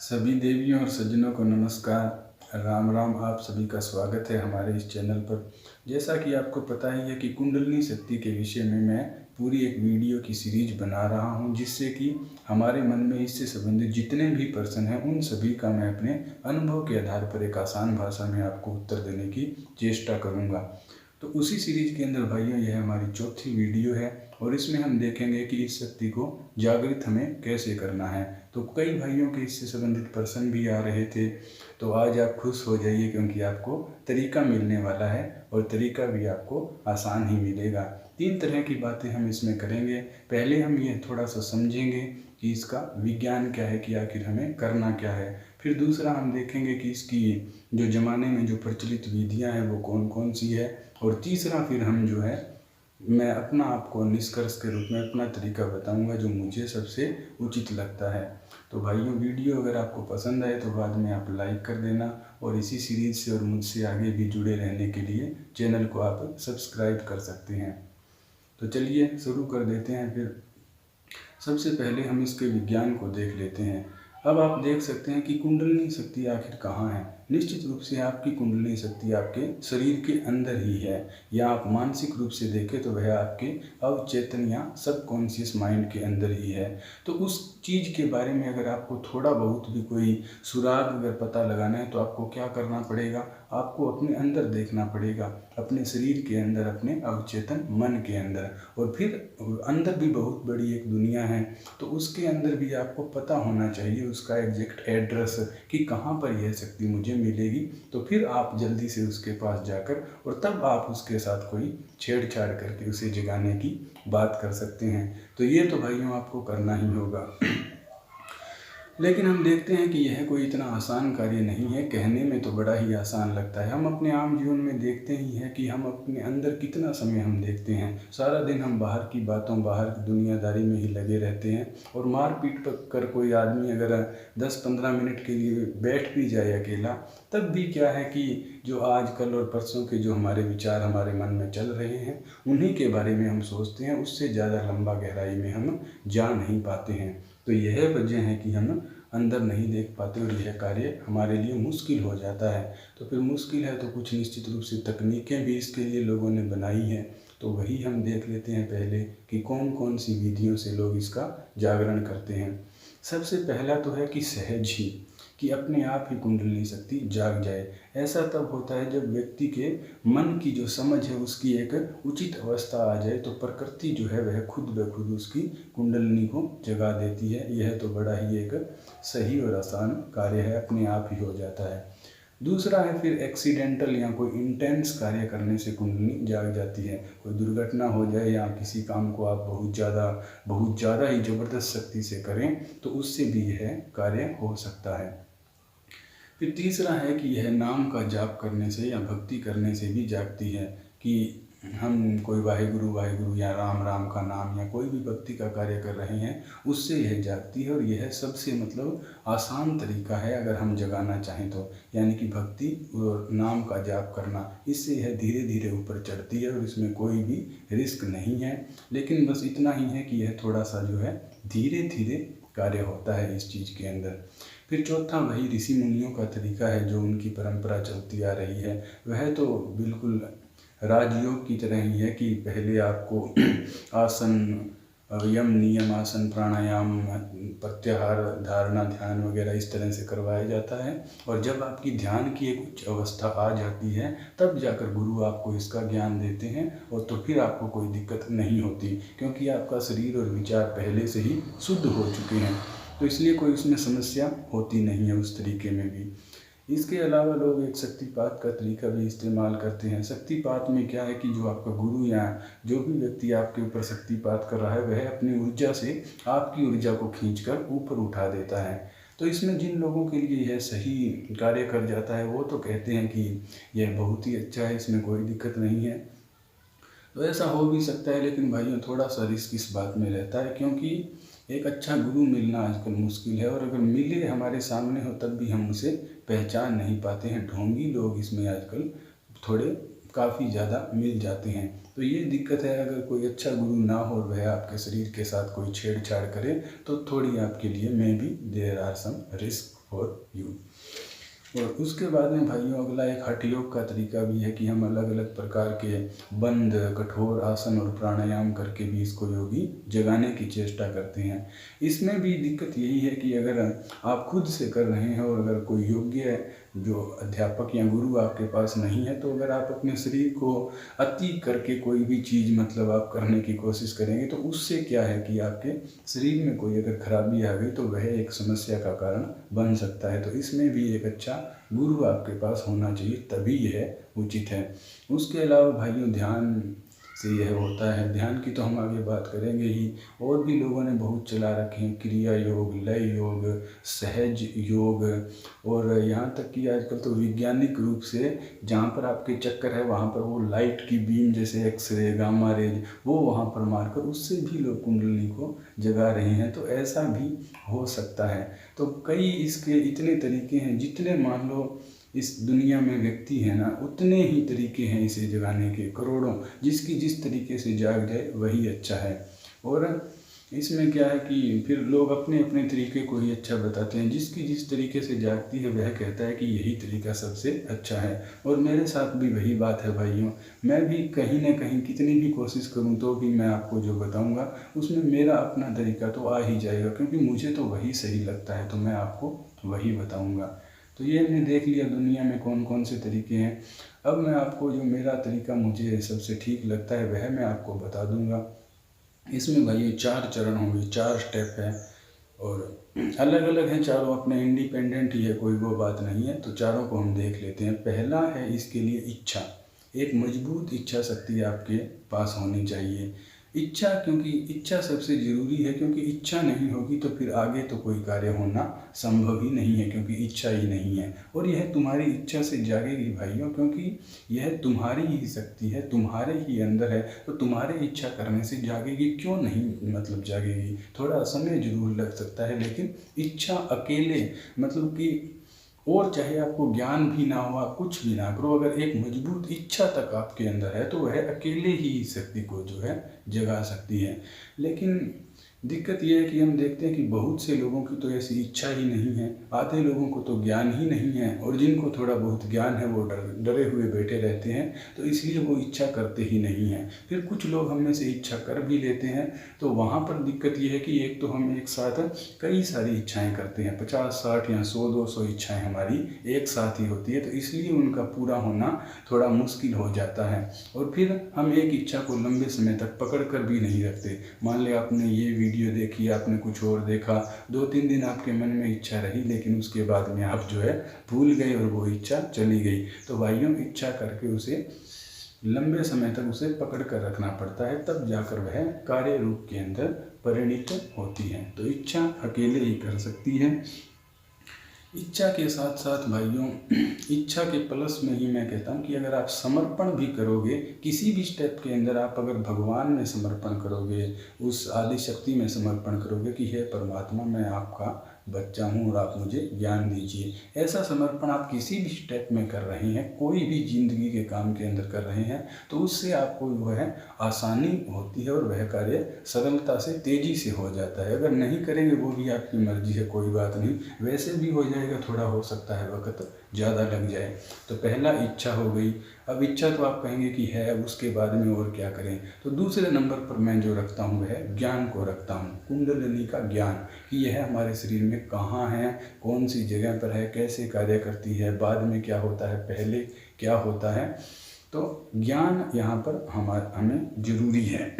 सभी देवियों और सज्जनों को नमस्कार, राम राम। आप सभी का स्वागत है हमारे इस चैनल पर। जैसा कि आपको पता ही है कि कुंडलिनी शक्ति के विषय में मैं पूरी एक वीडियो की सीरीज बना रहा हूं, जिससे कि हमारे मन में इससे संबंधित जितने भी प्रश्न हैं उन सभी का मैं अपने अनुभव के आधार पर एक आसान भाषा में आपको उत्तर देने की चेष्टा करूँगा। तो उसी सीरीज के अंदर भाइयों यह हमारी चौथी वीडियो है और इसमें हम देखेंगे कि इस शक्ति को जागृत हमें कैसे करना है। तो कई भाइयों के इससे संबंधित प्रश्न भी आ रहे थे, तो आज आप खुश हो जाइए क्योंकि आपको तरीका मिलने वाला है और तरीका भी आपको आसान ही मिलेगा। 3 तरह की बातें हम इसमें करेंगे। पहले हम ये थोड़ा सा समझेंगे कि इसका विज्ञान क्या है, कि आखिर हमें करना क्या है। फिर दूसरा हम देखेंगे कि इसकी जो ज़माने में जो प्रचलित विधियां हैं वो कौन कौन सी है। और तीसरा फिर हम जो है मैं अपना आपको निष्कर्ष के रूप में अपना तरीका बताऊंगा जो मुझे सबसे उचित लगता है। तो भाइयों, वीडियो अगर आपको पसंद आए तो बाद में आप लाइक कर देना और इसी सीरीज़ से और मुझसे आगे भी जुड़े रहने के लिए चैनल को आप सब्सक्राइब कर सकते हैं। तो चलिए शुरू कर देते हैं। फिर सबसे पहले हम इसके विज्ञान को देख लेते हैं। अब आप देख सकते हैं कि कुंडलिनी शक्ति आखिर कहाँ है। निश्चित रूप से आपकी कुंडलिनी शक्ति आपके शरीर के अंदर ही है, या आप मानसिक रूप से देखें तो वह आपके अवचेतन या सबकॉन्शियस माइंड के अंदर ही है। तो उस चीज़ के बारे में अगर आपको थोड़ा बहुत भी कोई सुराग अगर पता लगाना है तो आपको क्या करना पड़ेगा, आपको अपने अंदर देखना पड़ेगा, अपने शरीर के अंदर, अपने अवचेतन मन के अंदर। और फिर अंदर भी बहुत बड़ी एक दुनिया है, तो उसके अंदर भी आपको पता होना चाहिए उसका एग्जैक्ट एड्रेस कि कहाँ पर यह शक्ति मुझे मिलेगी। तो फिर आप जल्दी से उसके पास जाकर और तब आप उसके साथ कोई छेड़छाड़ करके उसे जगाने की बात कर सकते हैं। तो ये तो भाइयों आपको करना ही होगा। लेकिन हम देखते हैं कि यह कोई इतना आसान कार्य नहीं है। कहने में तो बड़ा ही आसान लगता है। हम अपने आम जीवन में देखते ही हैं कि हम अपने अंदर कितना समय हम देखते हैं। सारा दिन हम बाहर की बातों, बाहर की दुनियादारी में ही लगे रहते हैं। और मारपीट कर कोई आदमी अगर 10-15 मिनट के लिए बैठ भी जाए अकेला, तब भी क्या है कि जो आज कल और परसों के जो हमारे विचार हमारे मन में चल रहे हैं उन्हीं के बारे में हम सोचते हैं। उससे ज़्यादा लंबा गहराई में हम जा नहीं पाते हैं। तो यह वजह है कि हम अंदर नहीं देख पाते और यह कार्य हमारे लिए मुश्किल हो जाता है। तो फिर मुश्किल है तो कुछ निश्चित रूप से तकनीकें भी इसके लिए लोगों ने बनाई हैं। तो वही हम देख लेते हैं पहले कि कौन कौन सी विधियों से लोग इसका जागरण करते हैं। सबसे पहला तो है कि सहज ही, कि अपने आप ही कुंडलिनी शक्ति जाग जाए। ऐसा तब होता है जब व्यक्ति के मन की जो समझ है उसकी एक उचित अवस्था आ जाए, तो प्रकृति जो है वह खुद ब खुद उसकी कुंडलिनी को जगा देती है। यह तो बड़ा ही एक सही और आसान कार्य है, अपने आप ही हो जाता है। दूसरा है फिर एक्सीडेंटल या कोई इंटेंस कार्य करने से कुंडलिनी जाग जाती है। कोई दुर्घटना हो जाए या किसी काम को आप बहुत ज़्यादा ही ज़बरदस्त शक्ति से करें तो उससे भी यह कार्य हो सकता है। फिर तीसरा है कि यह नाम का जाप करने से या भक्ति करने से भी जागती है, कि हम कोई वाहिगुरु वाहिगुरु या राम राम का नाम या कोई भी भक्ति का कार्य कर रहे हैं, उससे यह जागती है। और यह सबसे आसान तरीका है अगर हम जगाना चाहें तो, यानी कि भक्ति और नाम का जाप करना। इससे यह धीरे धीरे ऊपर चढ़ती है और इसमें कोई भी रिस्क नहीं है। लेकिन बस इतना ही है कि यह थोड़ा सा जो है धीरे धीरे कार्य होता है इस चीज़ के अंदर। फिर चौथा वही ऋषि मुनियों का तरीका है जो उनकी परंपरा चलती आ रही है। वह तो बिल्कुल राजयोग की तरह ही है कि पहले आपको आसन, यम नियम आसन, प्राणायाम, प्रत्याहार, धारणा, ध्यान वगैरह इस तरह से करवाया जाता है। और जब आपकी ध्यान की एक उच्च अवस्था आ जाती है तब जाकर गुरु आपको इसका ज्ञान देते हैं। और तो फिर आपको कोई दिक्कत नहीं होती, क्योंकि आपका शरीर और विचार पहले से ही शुद्ध हो चुके हैं। तो इसलिए कोई उसमें समस्या होती नहीं है उस तरीके में भी। इसके अलावा लोग एक शक्तिपात का तरीका भी इस्तेमाल करते हैं। शक्तिपात में क्या है कि जो आपका गुरु या जो भी व्यक्ति आपके ऊपर शक्तिपात कर रहा है वह अपनी ऊर्जा से आपकी ऊर्जा को खींचकर ऊपर उठा देता है। तो इसमें जिन लोगों के लिए यह सही कार्य कर जाता है वो तो कहते हैं कि यह बहुत ही अच्छा है, इसमें कोई दिक्कत नहीं है। तो ऐसा हो भी सकता है, लेकिन भाइयों थोड़ा सा रिस्क इस बात में रहता है, क्योंकि एक अच्छा गुरु मिलना आजकल मुश्किल है। और अगर मिले हमारे सामने हो तब भी हम उसे पहचान नहीं पाते हैं। ढोंगी लोग इसमें आजकल थोड़े काफ़ी ज़्यादा मिल जाते हैं। तो ये दिक्कत है, अगर कोई अच्छा गुरु ना हो और वह आपके शरीर के साथ कोई छेड़छाड़ करे तो थोड़ी आपके लिए may be there are some risk for you. और उसके बाद में भाइयों अगला एक हठ योग का तरीका भी है कि हम अलग अलग प्रकार के बंद कठोर आसन और प्राणायाम करके भी इसको योगी जगाने की चेष्टा करते हैं। इसमें भी दिक्कत यही है कि अगर आप खुद से कर रहे हैं और अगर कोई योग्य जो अध्यापक या गुरु आपके पास नहीं है, तो अगर आप अपने शरीर को अति करके कोई भी चीज़ मतलब आप करने की कोशिश करेंगे तो उससे क्या है कि आपके शरीर में कोई अगर खराबी आ गई तो वह एक समस्या का कारण बन सकता है। तो इसमें भी एक अच्छा गुरु आपके पास होना चाहिए, तभी यह उचित है। उसके अलावा भाइयों ध्यान से यह होता है, ध्यान की तो हम आगे बात करेंगे ही। और भी लोगों ने बहुत चला रखे हैं, क्रिया योग, लय योग, सहज योग, और यहाँ तक कि आजकल तो वैज्ञानिक रूप से जहाँ पर आपके चक्कर है वहाँ पर वो लाइट की बीम जैसे एक्सरे, गामा रेज, वो वहाँ पर मारकर उससे भी लोग कुंडलिनी को जगा रहे हैं। तो ऐसा भी हो सकता है। तो कई इसके इतने तरीके हैं, जितने मान लो इस दुनिया में व्यक्ति है ना, उतने ही तरीके हैं इसे जगाने के, करोड़ों। जिसकी जिस तरीके से जाग जाए वही अच्छा है। और इसमें क्या है कि फिर लोग अपने अपने तरीके को ही अच्छा बताते हैं। जिसकी जिस तरीके से जागती है वह कहता है कि यही तरीका सबसे अच्छा है। और मेरे साथ भी वही बात है भाइयों। मैं भी कहीं ना कहीं कितनी भी कोशिश करूं तो भी मैं आपको जो बताऊंगा उसमें मेरा अपना तरीका तो आ ही जाएगा, क्योंकि मुझे तो वही सही लगता है, तो मैं आपको वही बताऊँगा। तो ये हमने देख लिया दुनिया में कौन कौन से तरीके हैं। अब मैं आपको जो मेरा तरीका मुझे सबसे ठीक लगता है वह मैं आपको बता दूंगा। इसमें भाई 4 चरण होंगे, 4 स्टेप हैं और अलग अलग हैं चारों, अपने इंडिपेंडेंट ही है, कोई वो बात नहीं है। तो चारों को हम देख लेते हैं। पहला है इसके लिए इच्छा। एक मजबूत इच्छा शक्ति आपके पास होनी चाहिए। इच्छा, क्योंकि इच्छा सबसे ज़रूरी है, क्योंकि इच्छा नहीं होगी तो फिर आगे तो कोई कार्य होना संभव ही नहीं है, क्योंकि इच्छा ही नहीं है। और यह तुम्हारी इच्छा से जागेगी भाइयों, क्योंकि यह तुम्हारी ही शक्ति है, तुम्हारे ही अंदर है। तो तुम्हारे इच्छा करने से जागेगी, क्यों नहीं मतलब जागेगी। थोड़ा समय जरूर लग सकता है, लेकिन इच्छा अकेले मतलब कि, और चाहे आपको ज्ञान भी ना हो, आप कुछ भी ना करो, अगर एक मजबूत इच्छा तक आपके अंदर है तो वह अकेले ही शक्ति को जो है जगा सकती है। लेकिन दिक्कत यह है कि हम देखते हैं कि बहुत से लोगों की तो ऐसी इच्छा ही नहीं है, आधे लोगों को तो ज्ञान ही नहीं है, और जिनको थोड़ा बहुत ज्ञान है वो डरे हुए बैठे रहते हैं, तो इसलिए वो इच्छा करते ही नहीं हैं। फिर कुछ लोग हम में से इच्छा कर भी लेते हैं, तो वहाँ पर दिक्कत ये है कि एक तो हम एक साथ कई सारी इच्छाएँ करते हैं, 50, 60 या 100-200 इच्छाएँ हमारी एक साथ ही होती है, तो इसलिए उनका पूरा होना थोड़ा मुश्किल हो जाता है। और फिर हम एक इच्छा को लंबे समय तक पकड़ कर भी नहीं रखते। मान लिया आपने ये वीडियो देखी, आपने कुछ और देखा, 2-3 दिन आपके मन में इच्छा रही, लेकिन उसके बाद में आप जो है भूल गए और वो इच्छा चली गई। तो भाइयों, इच्छा करके उसे लंबे समय तक उसे पकड़ कर रखना पड़ता है, तब जाकर वह कार्य रूप के अंदर परिणित होती है। तो इच्छा अकेले ही कर सकती है। इच्छा के साथ साथ भाइयों, इच्छा के प्लस में ही मैं कहता हूँ कि अगर आप समर्पण भी करोगे किसी भी स्टेप के अंदर, आप अगर भगवान में समर्पण करोगे, उस आदि शक्ति में समर्पण करोगे कि हे परमात्मा, मैं आपका बच्चा हूँ और आप मुझे ज्ञान दीजिए, ऐसा समर्पण आप किसी भी स्टेप में कर रहे हैं, कोई भी जिंदगी के काम के अंदर कर रहे हैं, तो उससे आपको जो है आसानी होती है और वह कार्य सरलता से तेजी से हो जाता है। अगर नहीं करेंगे वो भी आपकी मर्जी है, कोई बात नहीं, वैसे भी हो जाएगा, थोड़ा हो सकता है वक्त ज़्यादा लग जाए। तो पहला इच्छा हो गई। अब इच्छा तो आप कहेंगे कि है, उसके बाद में और क्या करें। तो दूसरे नंबर पर मैं जो रखता हूँ वह ज्ञान को रखता हूँ, कुंडलिनी का ज्ञान, कि यह हमारे शरीर में कहाँ है, कौन सी जगह पर है, कैसे कार्य करती है, बाद में क्या होता है, पहले क्या होता है। तो ज्ञान यहाँ पर हमें जरूरी है।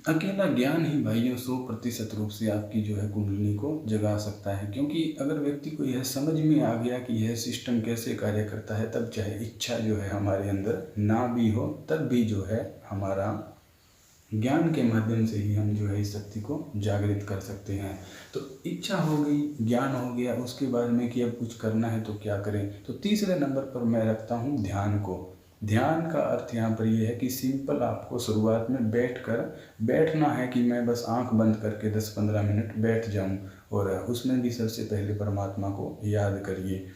अकेला ज्ञान ही भाइयों 100% रूप से आपकी जो है कुंडलिनी को जगा सकता है, क्योंकि अगर व्यक्ति को यह समझ में आ गया कि यह सिस्टम कैसे कार्य करता है, तब चाहे इच्छा जो है हमारे अंदर ना भी हो, तब भी जो है हमारा ज्ञान के माध्यम से ही हम जो है इस शक्ति को जागृत कर सकते हैं। तो इच्छा हो गई, ज्ञान हो गया, उसके बाद में कि अब कुछ करना है तो क्या करें। तो तीसरे नंबर पर मैं रखता हूँ ध्यान को। ध्यान का अर्थ यहाँ पर ये है कि सिंपल आपको शुरुआत में बैठना है, कि मैं बस आंख बंद करके 10-15 मिनट बैठ जाऊं, और उसमें भी सबसे पहले परमात्मा को याद करिए।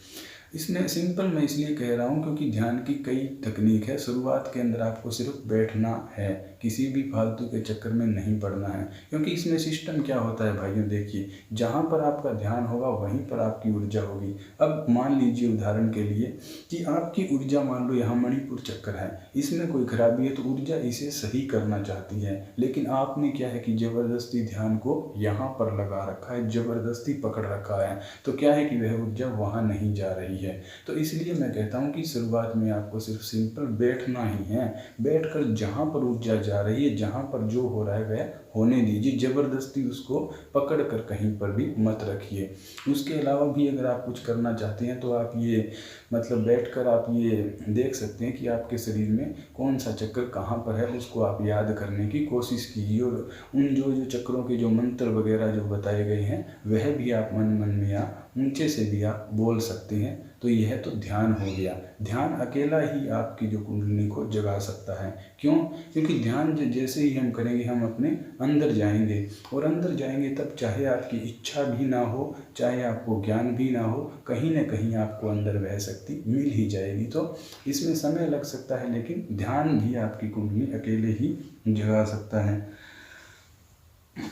इसमें सिंपल मैं इसलिए कह रहा हूँ क्योंकि ध्यान की कई तकनीक है। शुरुआत के अंदर आपको सिर्फ बैठना है, किसी भी फालतू के चक्कर में नहीं पड़ना है। क्योंकि इसमें सिस्टम क्या होता है भाइयों, देखिए, जहाँ पर आपका ध्यान होगा वहीं पर आपकी ऊर्जा होगी। अब मान लीजिए उदाहरण के लिए कि आपकी ऊर्जा, मान लो यहाँ मणिपुर चक्कर है, इसमें कोई खराबी है तो ऊर्जा इसे सही करना चाहती है, लेकिन आपने क्या है कि ज़बरदस्ती ध्यान को यहाँ पर लगा रखा है, ज़बरदस्ती पकड़ रखा है, तो क्या है कि वह ऊर्जा वहाँ नहीं जा रही है। तो इसलिए मैं कहता हूँ कि शुरुआत में आपको सिर्फ सिंपल बैठना ही है। बैठकर जहाँ पर ऊर्जा जा रही है, जहाँ पर जो हो रहा है वह होने दीजिए, ज़बरदस्ती उसको पकड़ कर कहीं पर भी मत रखिए। उसके अलावा भी अगर आप कुछ करना चाहते हैं तो आप ये मतलब बैठकर आप ये देख सकते हैं कि आपके शरीर में कौन सा चक्कर कहाँ पर है, उसको आप याद करने की कोशिश कीजिए। और उन जो चक्रों के जो मंत्र वगैरह जो बताए गए हैं वह भी आप मन मन में या ऊंचे से भी आप बोल सकते हैं। तो यह तो ध्यान हो गया। ध्यान अकेला ही आपकी जो कुंडली को जगा सकता है। क्यों? क्योंकि ध्यान जैसे ही हम करेंगे हम अपने अंदर जाएंगे, और अंदर जाएंगे तब चाहे आपकी इच्छा भी ना हो, चाहे आपको ज्ञान भी ना हो, कहीं ना कहीं आपको अंदर वह शक्ति मिल ही जाएगी। तो इसमें समय लग सकता है, लेकिन ध्यान भी आपकी कुंडली अकेले ही जगा सकता है।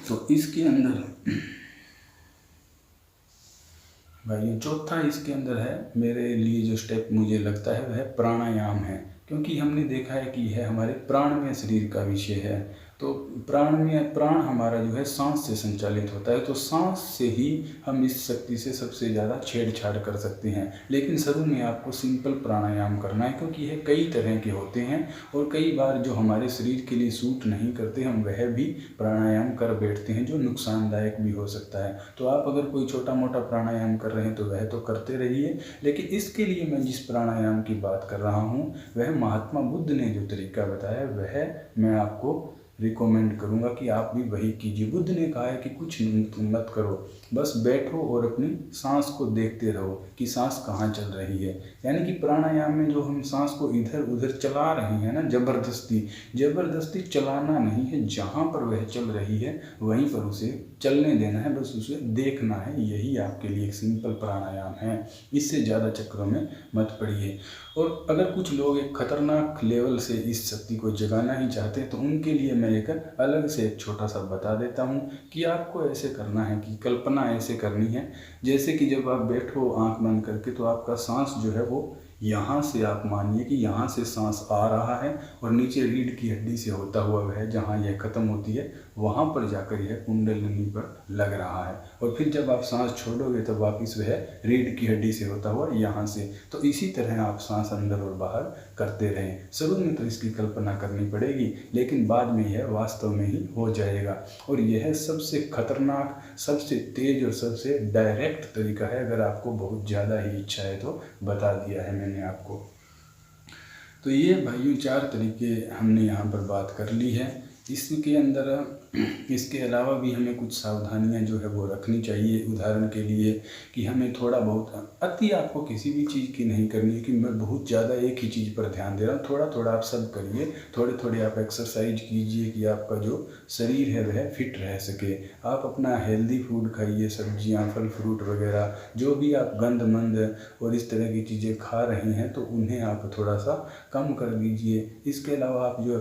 तो इसके अंदर भाई चौथा इसके अंदर है, मेरे लिए जो स्टेप मुझे लगता है वह प्राणायाम है। क्योंकि हमने देखा है कि यह हमारे प्राणमय शरीर का विषय है। तो प्राण हमारा जो है सांस से संचालित होता है। तो सांस से ही हम इस शक्ति से सबसे ज़्यादा छेड़छाड़ कर सकते हैं। लेकिन शुरू में आपको सिंपल प्राणायाम करना है, क्योंकि यह कई तरह के होते हैं और कई बार जो हमारे शरीर के लिए सूट नहीं करते हम वह भी प्राणायाम कर बैठते हैं, जो नुकसानदायक भी हो सकता है। तो आप अगर कोई छोटा मोटा प्राणायाम कर रहे हैं तो वह तो करते रहिए, लेकिन इसके लिए मैं जिस प्राणायाम की बात कर रहा हूँ वह महात्मा बुद्ध ने जो तरीका बताया वह मैं आपको रिकमेंड करूँगा कि आप भी वही कीजिए। बुद्ध ने कहा है कि कुछ मत करो, बस बैठो और अपनी सांस को देखते रहो कि सांस कहाँ चल रही है। यानी कि प्राणायाम में जो हम सांस को इधर उधर चला रहे हैं ना, ज़बरदस्ती चलाना नहीं है। जहाँ पर वह चल रही है वहीं पर उसे चलने देना है, बस उसे देखना है। यही आपके लिए एक सिंपल प्राणायाम है। इससे ज़्यादा चक्रों में मत पड़िए। और अगर कुछ लोग एक खतरनाक लेवल से इस शक्ति को जगाना ही चाहते हैं तो उनके लिए मैं एक अलग से एक छोटा सा बता देता हूँ कि आपको ऐसे करना है कि कल्पना ऐसे करनी है जैसे कि जब आप बैठो आंख बंद करके, तो आपका सांस जो है वो यहाँ से, आप मानिए कि यहाँ से सांस आ रहा है और नीचे रीढ़ की हड्डी से होता हुआ वह जहाँ यह खत्म होती है वहाँ पर जाकर यह कुंडलिनी पर लग रहा है। और फिर जब आप सांस छोड़ोगे तब वापिस वह रीढ़ की हड्डी से होता हुआ यहाँ से। तो इसी तरह आप सांस अंदर और बाहर करते रहें। शुरू में तो इसकी कल्पना करनी पड़ेगी, लेकिन बाद में यह वास्तव में ही हो जाएगा। और यह सबसे खतरनाक, सबसे तेज और सबसे डायरेक्ट तरीका है। अगर आपको बहुत ज़्यादा ही इच्छा है तो बता दिया है मैंने आपको। तो ये भाइयों 4 तरीके हमने यहाँ पर बात कर ली है। इसके अंदर इसके अलावा भी हमें कुछ सावधानियां जो है वो रखनी चाहिए। उदाहरण के लिए कि हमें थोड़ा बहुत अति आपको किसी भी चीज़ की नहीं करनी है कि मैं बहुत ज़्यादा एक ही चीज़ पर ध्यान दे रहा हूँ। थोड़ा थोड़ा आप सब करिए, थोड़े थोड़े आप एक्सरसाइज कीजिए कि आपका जो शरीर है वह फिट रह सके। आप अपना हेल्दी फूड खाइए, सब्जियाँ, फल फ्रूट वगैरह, जो भी आप गंद मंद और इस तरह की चीज़ें खा रहे हैं तो उन्हें आप थोड़ा सा कम कर दीजिए। इसके अलावा आप जो है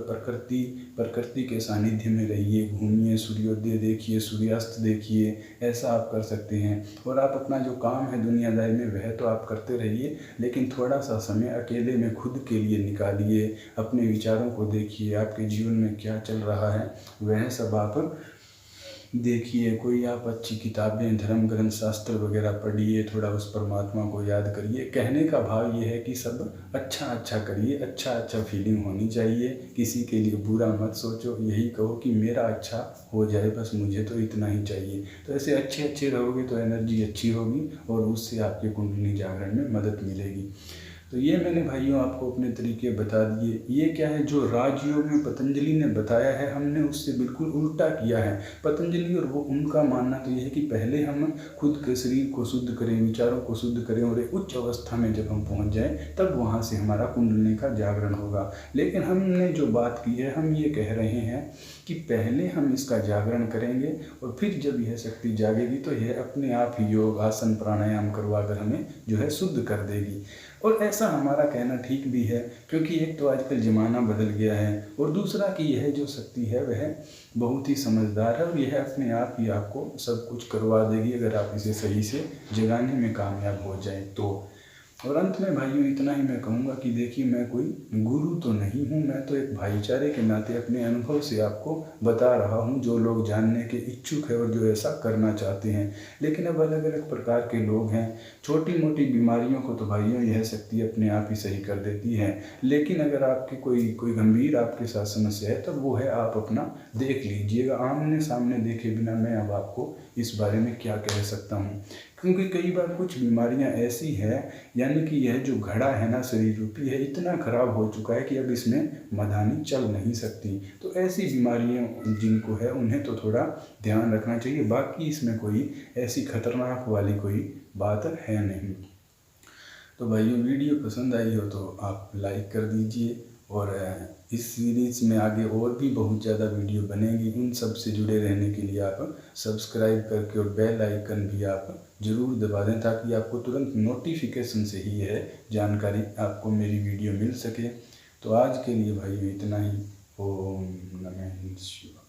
प्रकृति के सानिध्य में रहिए, घूमिए, सूर्योदय देखिए, सूर्यास्त देखिए, ऐसा आप कर सकते हैं। और आप अपना जो काम है दुनियादारी में वह तो आप करते रहिए, लेकिन थोड़ा सा समय अकेले में खुद के लिए निकालिए। अपने विचारों को देखिए, आपके जीवन में क्या चल रहा है वह सब आप देखिए। कोई आप अच्छी किताबें, धर्म ग्रंथ, शास्त्र वगैरह पढ़िए, थोड़ा उस परमात्मा को याद करिए। कहने का भाव ये है कि सब अच्छा करिए, अच्छा फीलिंग होनी चाहिए। किसी के लिए बुरा मत सोचो, यही कहो कि मेरा अच्छा हो जाए, बस मुझे तो इतना ही चाहिए। तो ऐसे अच्छे रहोगे तो एनर्जी अच्छी होगी और उससे आपके कुंडली जागरण में मदद मिलेगी। तो ये मैंने भाइयों आपको अपने तरीके बता दिए। ये क्या है, जो राजयोग में पतंजलि ने बताया है हमने उससे बिल्कुल उल्टा किया है। पतंजलि और वो उनका मानना तो ये है कि पहले हम खुद के शरीर को शुद्ध करें, विचारों को शुद्ध करें और एक उच्च अवस्था में जब हम पहुंच जाएं तब वहां से हमारा कुंडलिनी का जागरण होगा। लेकिन हमने जो बात की है, हम ये कह रहे हैं कि पहले हम इसका जागरण करेंगे और फिर जब यह शक्ति जागेगी तो यह अपने आप ही योग, आसन, प्राणायाम करवा कर हमें जो है शुद्ध कर देगी। और ऐसा हमारा कहना ठीक भी है, क्योंकि एक तो आजकल ज़माना बदल गया है और दूसरा कि यह जो शक्ति है वह बहुत ही समझदार है और यह अपने आप ही आपको सब कुछ करवा देगी अगर आप इसे सही से जगाने में कामयाब हो जाए तो। और अंत में भाइयों इतना ही मैं कहूँगा कि देखिए, मैं कोई गुरु तो नहीं हूँ, मैं तो एक भाईचारे के नाते अपने अनुभव से आपको बता रहा हूँ, जो लोग जानने के इच्छुक है और जो ऐसा करना चाहते हैं। लेकिन अब अलग अलग प्रकार के लोग हैं। छोटी मोटी बीमारियों को तो भाइयों यह शक्ति अपने आप ही सही कर देती है, लेकिन अगर आपकी कोई गंभीर आपके साथ समस्या है तब वो है आप अपना देख लीजिएगा। आमने सामने देखे बिना मैं अब आपको इस बारे में क्या कह सकता हूँ, क्योंकि कई बार कुछ बीमारियां ऐसी है, यानी कि यह जो घड़ा है ना शरीर रूपी है, इतना खराब हो चुका है कि अब इसमें मधानी चल नहीं सकती। तो ऐसी बीमारियां जिनको है उन्हें तो थोड़ा ध्यान रखना चाहिए, बाकी इसमें कोई ऐसी खतरनाक वाली कोई बात है नहीं। तो भाइयों, वीडियो पसंद आई हो तो आप लाइक कर दीजिए और इस सीरीज़ में आगे और भी बहुत ज़्यादा वीडियो बनेगी। उन सब से जुड़े रहने के लिए आप सब्सक्राइब करके और बेल आइकन भी आप ज़रूर दबा दें, ताकि आपको तुरंत नोटिफिकेशन से ही यह जानकारी आपको मेरी वीडियो मिल सके। तो आज के लिए भाइयों इतना ही। ओम नमः शिवाय।